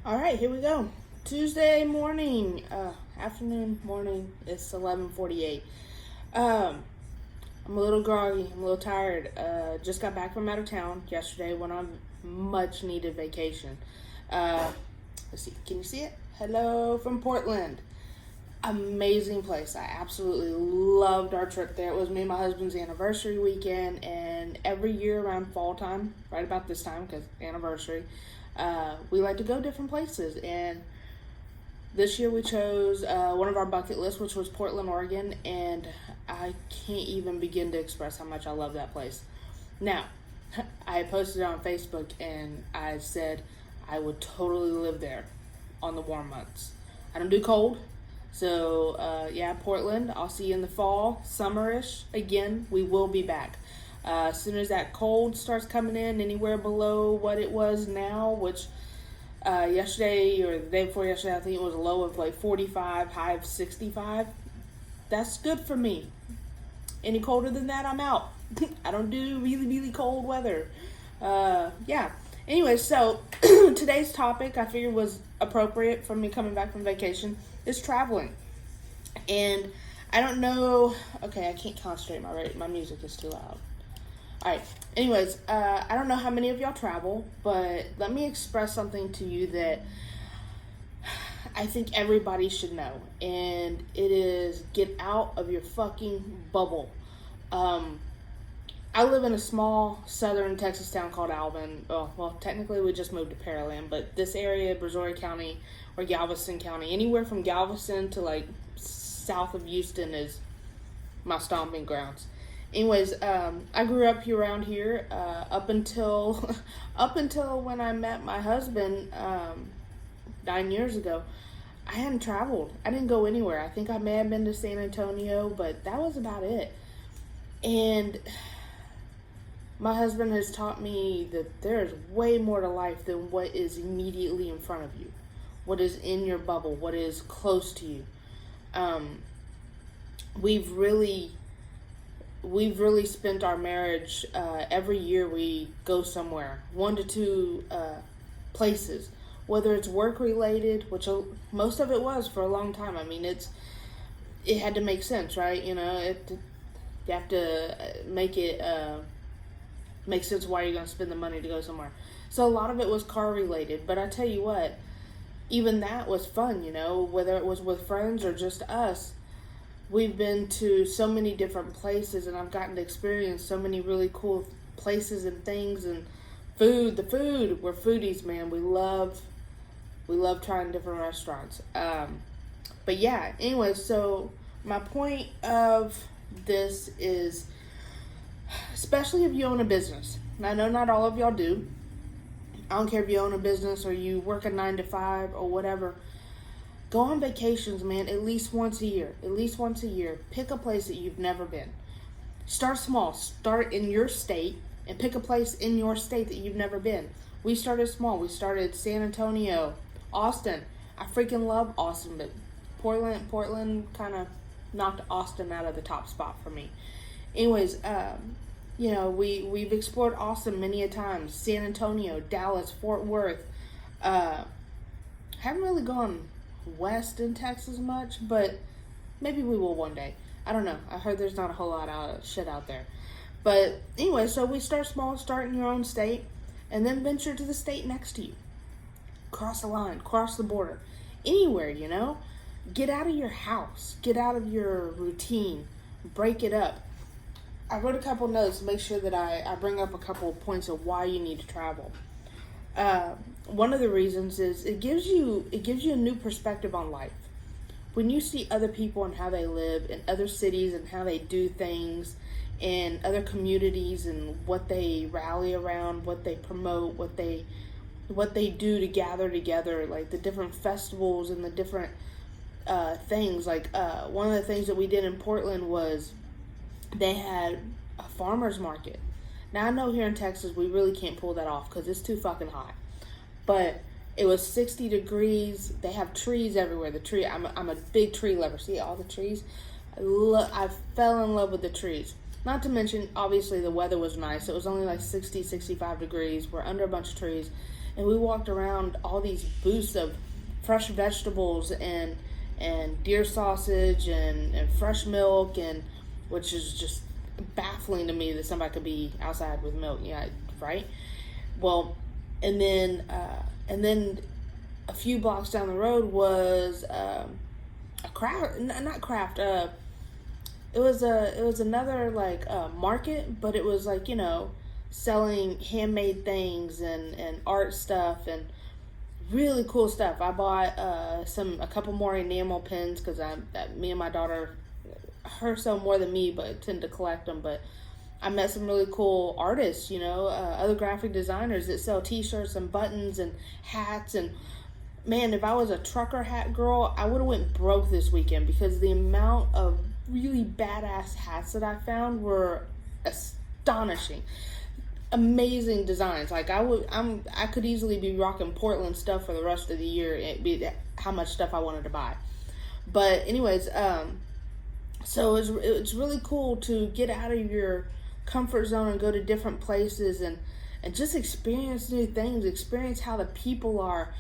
All right, here we go. Tuesday morning, morning. It's 11:48. Um, I'm a little groggy. I'm a little tired. Just got back from out of town yesterday. Went on much needed vacation. Uh, let's see. Can you see it? Hello from Portland. Amazing place. I absolutely loved our trip there. It was me and my husband's anniversary weekend, and every year around fall time, right about this time, because anniversary, we like to go different places. And this year we chose one of our bucket lists, which was Portland, Oregon, and I can't even begin to express how much I love that place. Now, I posted it on Facebook, and I said I would totally live there on the warm months. I don't do cold. So, yeah, Portland, I'll see you in the fall, summerish. Again, we will be back. As soon as that cold starts coming in, anywhere below what it was now, which yesterday or the day before yesterday, I think it was a low of like 45, high of 65. That's good for me. Any colder than that, I'm out. I don't do really, really cold weather. Yeah. Anyway, so today's topic I figured was appropriate for me coming back from vacation is traveling. And I don't know. Okay, I can't concentrate. My music is too loud. All right. Anyways, I don't know how many of y'all travel, but let me express something to you that I think everybody should know, and it is get out of your fucking bubble. I live in a small southern Texas town called Alvin. Oh, well, technically we just moved to Pearland, but this area, Brazoria County or Galveston County, anywhere from Galveston to like south of Houston is my stomping grounds. Anyways, I grew up here around here up until up until when I met my husband 9 years ago. I hadn't traveled. I didn't go anywhere. I think I may have been to San Antonio, but that was about it. And my husband has taught me that there is way more to life than what is immediately in front of you, what is in your bubble, what is close to you. We've really spent our marriage. Every year we go somewhere, 1 to 2 places, whether it's work related, which most of it was for a long time. I mean, it had to make sense, right? You have to make it. Makes sense why you're going to spend the money to go somewhere. So a lot of it was car related, but I tell you what, even that was fun, whether it was with friends or just us. We've been to so many different places, and I've gotten to experience so many really cool places and things. And food, we're foodies, man. We love trying different restaurants. But yeah, anyway, so my point of this is, especially if you own a business. And I know not all of y'all do. I don't care if you own a business or you work a 9 to 5 or whatever. Go on vacations, man, at least once a year. At least once a year. Pick a place that you've never been. Start small. Start in your state and pick a place in your state that you've never been. We started small. We started San Antonio, Austin. I freaking love Austin, but Portland kind of knocked Austin out of the top spot for me. Anyways, we've explored Austin many a times. San Antonio, Dallas, Fort Worth. Haven't really gone west in Texas much, but maybe we will one day. I don't know. I heard there's not a whole lot of shit out there. But anyway, so we start small, start in your own state, and then venture to the state next to you. Cross the line, cross the border. Anywhere, Get out of your house. Get out of your routine. Break it up. I wrote a couple notes to make sure that I bring up a couple of points of why you need to travel. One of the reasons is it gives you a new perspective on life. When you see other people and how they live in other cities and how they do things in other communities and what they rally around, what they promote, what they do to gather together, like the different festivals and the different things. Like one of the things that we did in Portland was they had a farmer's market. Now, I know here in Texas we really can't pull that off because it's too fucking hot. But it was 60 degrees. They have trees everywhere. I'm a big tree lover. See all the trees? I fell in love with the trees. Not to mention, obviously, the weather was nice. It was only like 60, 65 degrees. We're under a bunch of trees. And we walked around all these booths of fresh vegetables and deer sausage and fresh milk, and which is just baffling to me that somebody could be outside with milk. Yeah, right? Well, and then a few blocks down the road was a craft, not craft, it was another like market, but it was like, selling handmade things and art stuff and really cool stuff. I bought a couple more enamel pins because me and my daughter, her so more than me, but tend to collect them. But I met some really cool artists, other graphic designers that sell t-shirts and buttons and hats. And man, if I was a trucker hat girl, I would have went broke this weekend because the amount of really badass hats that I found were astonishing. Amazing designs. Like I could easily be rocking Portland stuff for the rest of the year. It'd be how much stuff I wanted to buy. But anyways, so it's really cool to get out of your comfort zone and go to different places and just experience new things, experience how the people are.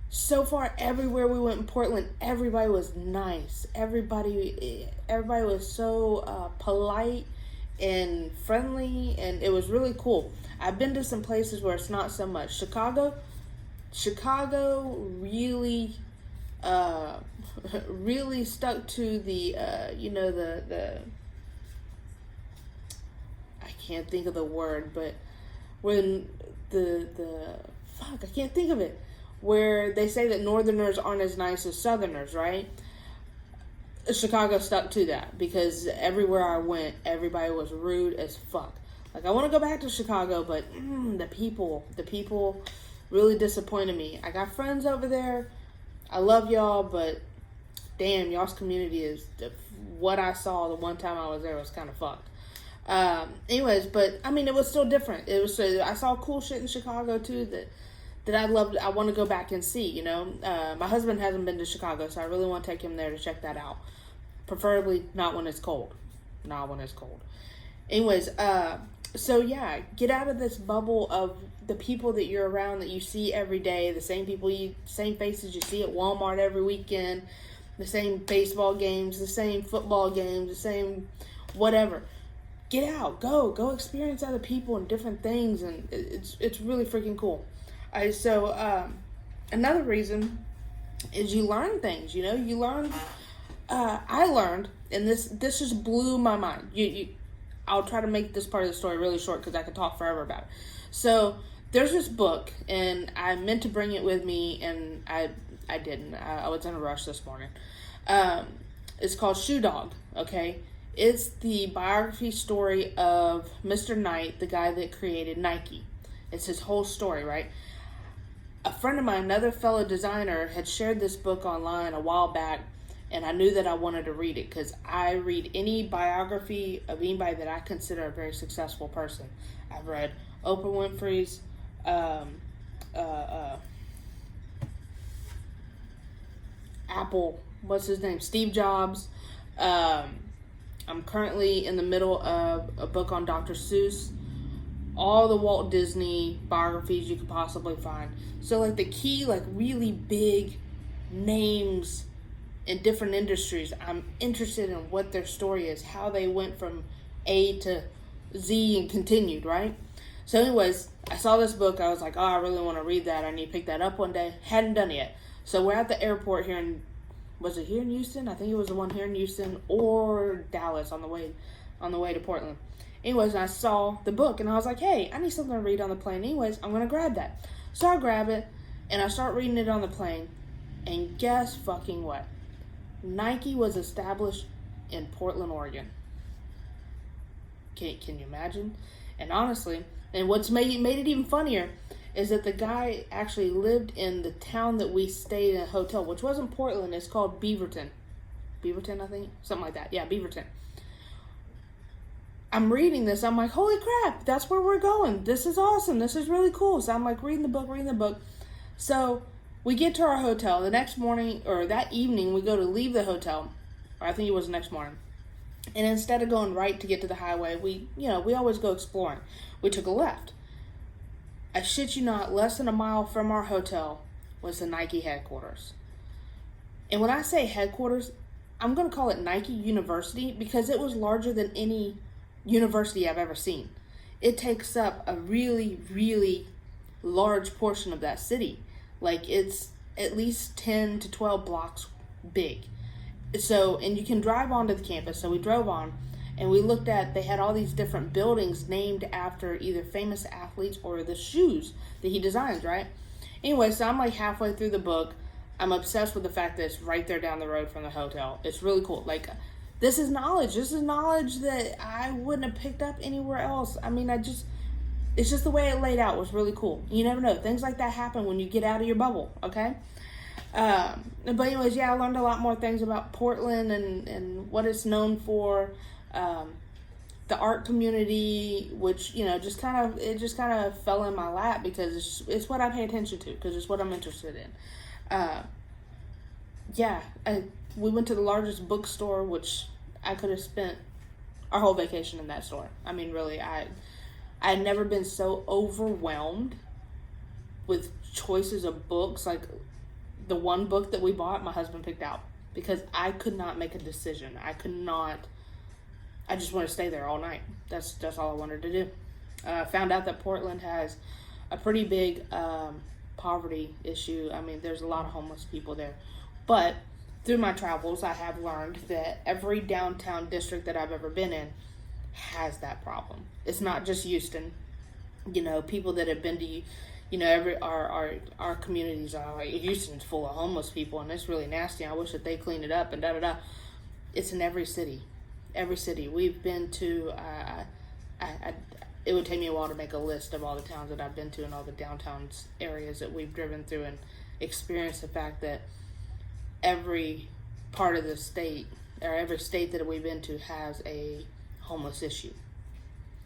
So far, everywhere we went in Portland, everybody was nice. Everybody was so really and friendly, and it was really cool. I've been to some places where it's not so much. Chicago really really stuck to the the I can't think of the word, but when the I can't think of it, where they say that Northerners aren't as nice as Southerners, right? Chicago stuck to that because everywhere I went, everybody was rude as fuck. Like, I want to go back to Chicago, but the people really disappointed me. I got friends over there. I love y'all, but damn, y'all's community is what I saw the one time I was there was kind of fucked. Anyways, but I mean, it was still different. I saw cool shit in Chicago too that I loved. I want to go back and see. My husband hasn't been to Chicago, so I really want to take him there to check that out. Preferably not when it's cold. Anyways, so yeah, get out of this bubble of the people that you're around that you see every day, the same faces you see at Walmart every weekend, the same baseball games, the same football games, the same whatever. Get out, go experience other people and different things, and it's really freaking cool. So another reason is you learn things. You learn. I learned, and this just blew my mind. I'll try to make this part of the story really short because I could talk forever about it. So there's this book, and I meant to bring it with me, and I didn't. I was in a rush this morning. It's called Shoe Dog. Okay, it's the biography story of Mr. Knight, the guy that created Nike. It's his whole story, right? A friend of mine, another fellow designer, had shared this book online a while back, and I knew that I wanted to read it because I read any biography of anybody that I consider a very successful person. I've read Oprah Winfrey's, Apple, what's his name? Steve Jobs. I'm currently in the middle of a book on Dr. Seuss. All the Walt Disney biographies you could possibly find. So like the key, like really big names in different industries, I'm interested in what their story is, how they went from A to Z and continued, right? So anyways, I saw this book. I was like, I really want to read that. I need to pick that up one day. Hadn't done it yet. So we're at the airport here was it here in Houston? I think it was the one here in Houston or Dallas on the way to Portland. Anyways, I saw the book and I was like, hey, I need something to read on the plane. Anyways, I'm going to grab that. So I grab it and I start reading it on the plane. And guess fucking what? Nike was established in Portland, Oregon. Can you imagine? And honestly, and what's made it even funnier is that the guy actually lived in the town that we stayed in a hotel, which wasn't Portland. It's called Beaverton. Beaverton, I think? Something like that. Yeah, Beaverton. I'm reading this. I'm like, holy crap, that's where we're going. This is awesome. This is really cool. So I'm like reading the book. So we get to our hotel. The next morning, or that evening, we go to leave the hotel. Or I think it was the next morning. And instead of going right to get to the highway, we always go exploring. We took a left. I shit you not, less than a mile from our hotel was the Nike headquarters. And when I say headquarters, I'm going to call it Nike University because it was larger than any university I've ever seen. It takes up a really, really large portion of that city. Like, it's at least 10 to 12 blocks big. So, and you can drive onto the campus. So we drove on and we looked they had all these different buildings named after either famous athletes or the shoes that he designs, right? Anyway, so I'm like halfway through the book. I'm obsessed with the fact that it's right there down the road from the hotel. It's really cool. Like, this is knowledge. This is knowledge that I wouldn't have picked up anywhere else. I mean, it's just the way it laid out was really cool. You never know. Things like that happen when you get out of your bubble, okay? But anyways, yeah, I learned a lot more things about Portland and what it's known for. The art community, which, just kind of fell in my lap because it's what I pay attention to, because it's what I'm interested in. We went to the largest bookstore, which I could have spent our whole vacation in that store. I mean, really, I had never been so overwhelmed with choices of books. Like, the one book that we bought, my husband picked out because I could not make a decision. I just want to stay there all night. That's all I wanted to do. Found out that Portland has a pretty big poverty issue. I mean, there's a lot of homeless people there. But through my travels, I have learned that every downtown district that I've ever been in has that problem. It's not just Houston. People that have been to, our communities are like, Houston's full of homeless people and it's really nasty. I wish that they cleaned it up and da-da-da. It's in every city. Every city. We've been to, it would take me a while to make a list of all the towns that I've been to and all the downtown areas that we've driven through and experienced the fact that every part of the state, or every state that we've been to, has a homeless issue.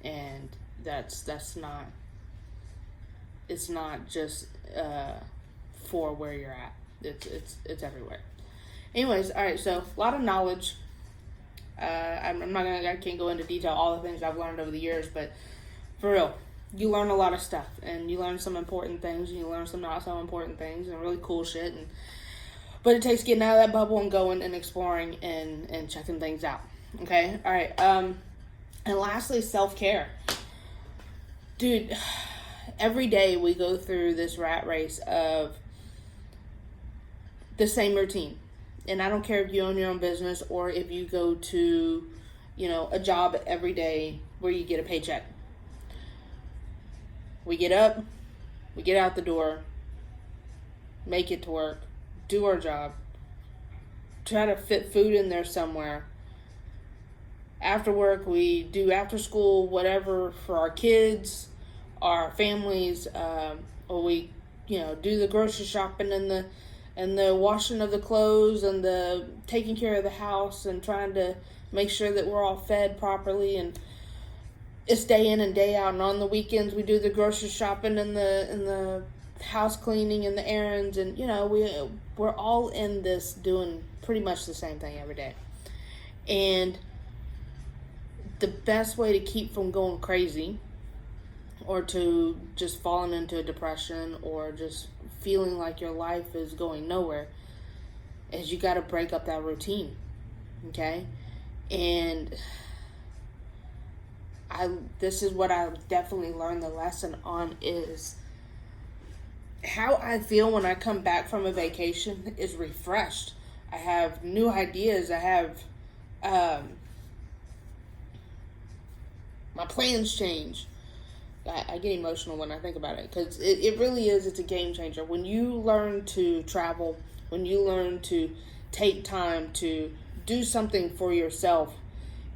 And that's not, it's not just for where you're at. It's everywhere. Anyways, all right, so a lot of knowledge. I can't go into detail all the things I've learned over the years, but for real, you learn a lot of stuff, and you learn some important things, and you learn some not so important things, and really cool shit. But it takes getting out of that bubble and going and exploring and checking things out. Okay, all right. And lastly, self-care. Dude, every day we go through this rat race of the same routine. And I don't care if you own your own business or if you go to, a job every day where you get a paycheck. We get up, we get out the door, make it to work, do our job, try to fit food in there somewhere. After work, we do after school, whatever for our kids, our families, or we, do the grocery shopping and the washing of the clothes and the taking care of the house and trying to make sure that we're all fed properly. And it's day in and day out. And on the weekends, we do the grocery shopping and the house cleaning and the errands. And, we're all in this doing pretty much the same thing every day. And the best way to keep from going crazy or to just falling into a depression or just feeling like your life is going nowhere is you got to break up that routine, okay? And this is what I definitely learned the lesson on is how I feel when I come back from a vacation is refreshed. I have new ideas. I have my plans change. I get emotional when I think about it because it really is. It's a game changer. When you learn to travel, when you learn to take time to do something for yourself.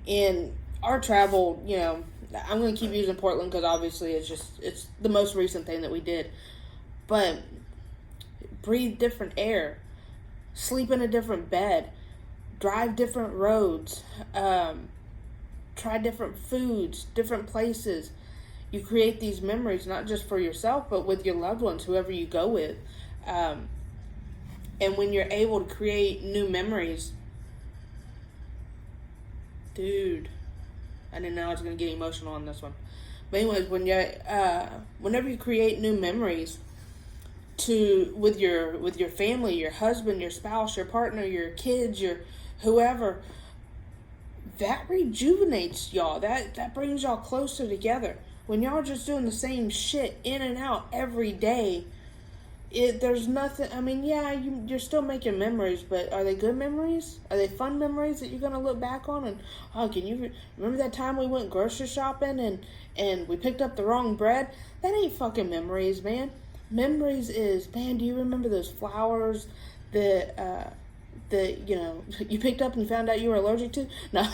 In our travel, I'm going to keep using Portland because obviously it's the most recent thing that we did. But breathe different air, sleep in a different bed, drive different roads, try different foods, different places. You create these memories, not just for yourself, but with your loved ones, whoever you go with. And when you're able to create new memories, Dude, I didn't know I was gonna get emotional on this one. But anyways, whenever you create new memories with your family, your husband, your spouse, your partner, your kids, your whoever, that rejuvenates y'all. That brings y'all closer together. When y'all just doing the same shit in and out every day, there's nothing. I mean, yeah, you're still making memories, but are they good memories? Are they fun memories that you're gonna look back on? And can you remember that time we went grocery shopping and we picked up the wrong bread? That ain't fucking memories, man. Memories is, man, do you remember those flowers that you picked up and you found out you were allergic to? No.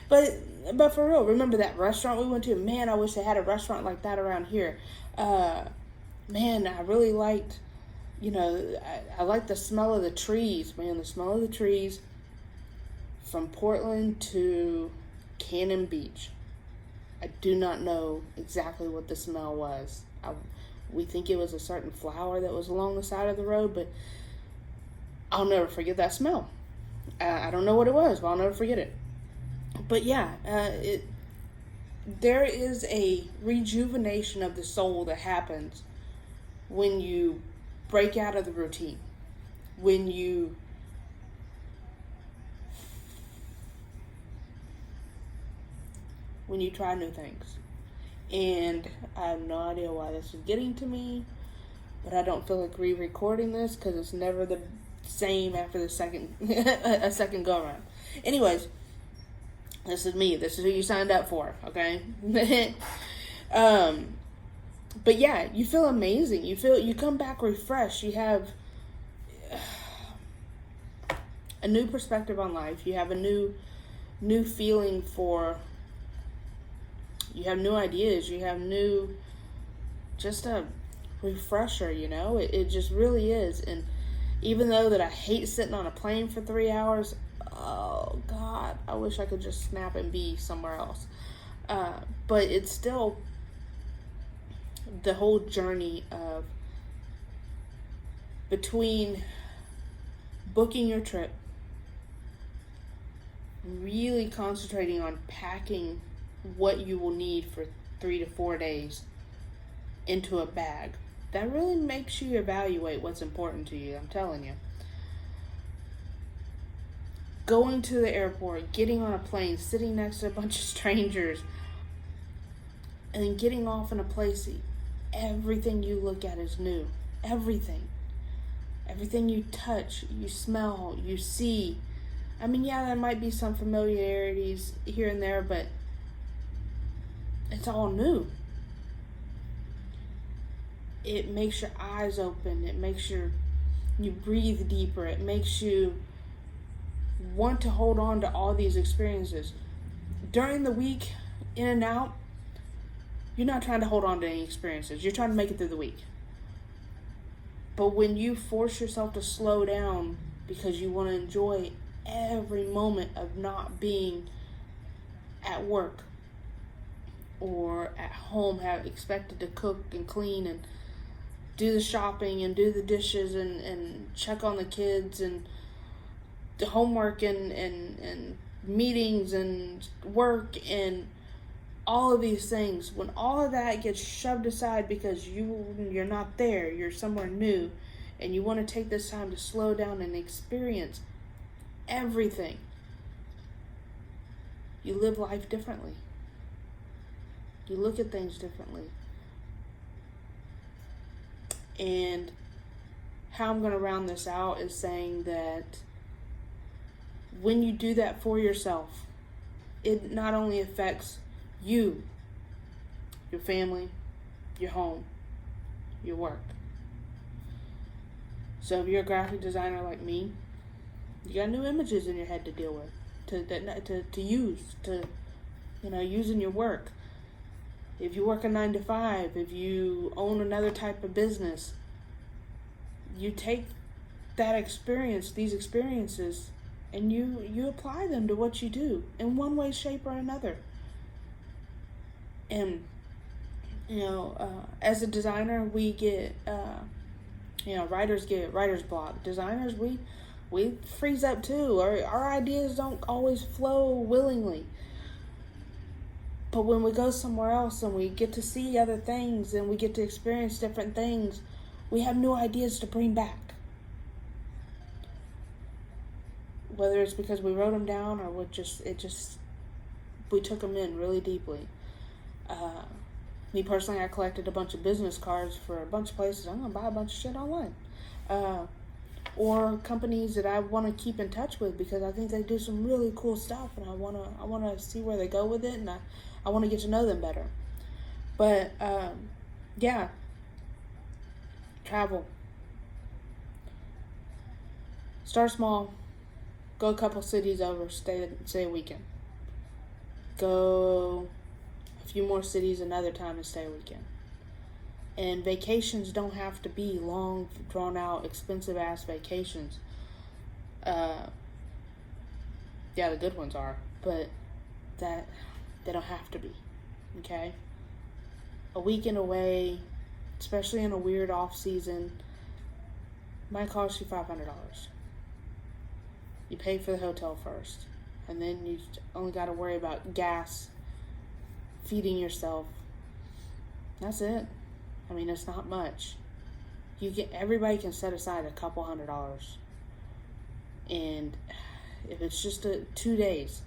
but for real, remember that restaurant we went to? Man, I wish they had a restaurant like that around here. Man, I really liked, I like the smell of the trees, man. The smell of the trees from Portland to Cannon Beach. I do not know exactly what the smell was. We think it was a certain flower that was along the side of the road, but I'll never forget that smell. I don't know what it was, but I'll never forget it. But yeah, there is a rejuvenation of the soul that happens when you break out of the routine, when you try new things. And I have no idea why this is getting to me, but I don't feel like re-recording this because it's never the same after the second a second go around. Anyways, this is me. This is who you signed up for, okay? But yeah, you feel amazing. You come back refreshed. You have a new perspective on life. You have a new feeling for. You have new ideas. You have just a refresher. It just really is. And even though that I hate sitting on a plane for 3 hours, oh God, I wish I could just snap and be somewhere else. But it's still the whole journey of between booking your trip, really concentrating on packing what you will need for 3 to 4 days into a bag. That really makes you evaluate what's important to you, I'm telling you. Going to the airport, getting on a plane, sitting next to a bunch of strangers, and then getting off in a place that everything you look at is new. Everything. Everything you touch, you smell, you see. I mean, yeah, there might be some familiarities here and there, but it's all new. It makes your eyes open. It makes you breathe deeper. It makes you want to hold on to all these experiences. During the week, in and out, you're not trying to hold on to any experiences. You're trying to make it through the week. But when you force yourself to slow down because you want to enjoy every moment of not being at work or at home, expected to cook and clean and do the shopping and do the dishes and check on the kids and the homework and meetings and work and all of these things, when all of that gets shoved aside because you're not there, you're somewhere new, and you want to take this time to slow down and experience everything, you live life differently. You look at things differently. And how I'm going to round this out is saying that when you do that for yourself, it not only affects you, your family, your home, your work. So if you're a graphic designer like me, you got new images in your head to deal with, to use, use in your work. If you work a 9 to 5, if you own another type of business, you take these experiences, and you apply them to what you do in one way, shape, or another. And, as a designer, we get, writers get writer's block. Designers, we freeze up too. Our ideas don't always flow willingly. But when we go somewhere else and we get to see other things and we get to experience different things, we have new ideas to bring back. Whether it's because we wrote them down or we took them in really deeply. Me personally, I collected a bunch of business cards for a bunch of places. I'm going to buy a bunch of shit online. Or companies that I want to keep in touch with because I think they do some really cool stuff and I want to see where they go with it, and I want to get to know them better. But yeah, travel. Start small. Go a couple cities over. Stay a weekend. Go a few more cities another time and stay a weekend. And vacations don't have to be long, drawn-out, expensive-ass vacations. Yeah, the good ones are, but they don't have to be, okay? A weekend away, especially in a weird off-season, might cost you $500. You pay for the hotel first, and then you only got to worry about gas, feeding yourself. That's it. I mean, it's not much. Everybody can set aside a couple $100. And if it's just 2 days,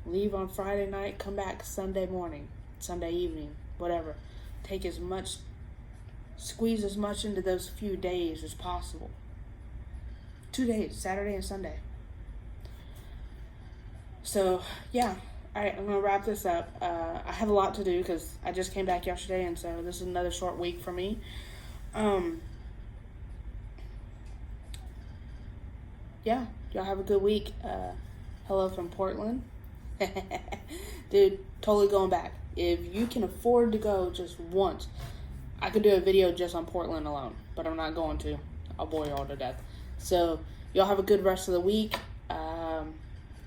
leave on Friday night, come back Sunday morning, Sunday evening, whatever. Squeeze as much into those few days as possible. 2 days, Saturday and Sunday. So, yeah. All right, I'm going to wrap this up. I have a lot to do because I just came back yesterday, and so this is another short week for me. Yeah, y'all have a good week. Hello from Portland. Dude, totally going back. If you can afford to go just once, I could do a video just on Portland alone, but I'm not going to. I'll bore y'all to death. So, y'all have a good rest of the week.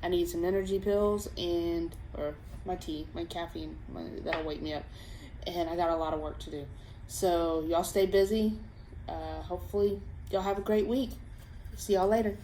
I need some energy pills or my tea, my caffeine, that'll wake me up. And I got a lot of work to do. So y'all stay busy. Hopefully y'all have a great week. See y'all later.